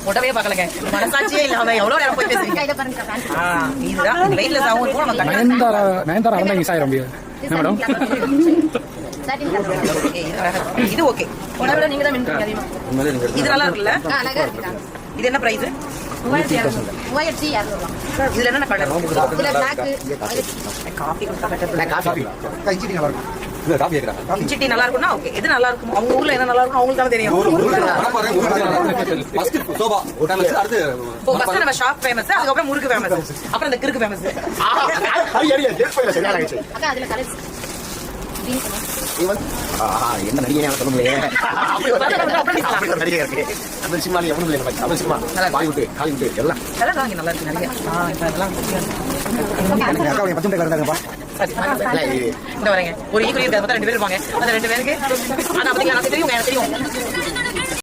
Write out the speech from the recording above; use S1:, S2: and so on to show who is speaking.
S1: போட்டவே பார்க்கலங்க, மனசாட்சியே இல்லாம எவ்வளவு நேரம் போய் பேசுறீங்க. இதுதான் வெயிட்லெஸ்ஸாகவும் இருக்கும்.
S2: நயன்தாரா இருந்தாங்க சாயிர முடியாது மேடம்.
S1: இது ஓகே. இது நல்லா இருக்குல்ல? இது என்ன பிரைஸ்? 3200. இதுல என்ன கலர்? இதுல black. காபி குடிச்சா பெட்டர். இஞ்சி டீ நல்லா இருக்கும்னா ஓகே. எது நல்லா இருக்கும்? அவங்க ஊர்ல என்ன நல்லா இருக்கும் அவங்களுக்கு தான் தெரியும். ஃபர்ஸ்ட் நம்ம ஷாப் ஃபேமஸ், அதுக்கு அப்புறம் முறுக்கு ஃபேமஸ், அப்புறம் இந்த கிறுக்கு ஃபேமஸ். அக்கா அதுல கலர்ஸ்
S3: என்ன நடிகை சொல்ல முடியல. நடிகை இருக்கு அந்த சினிமால எவ்வளவு இல்லை. தமிழ் சினிமா பாலிவுட் ஹாலிவுட் எல்லாம்
S1: நல்லா இருக்கு நிறைய. இந்த வரேங்க ஒரு ஈக்குவல் இருக்காது, மொத்தம் 2 பேர் இருப்பாங்க. அந்த 2 பேருக்கு தெரியும், எனக்கு தெரியும்.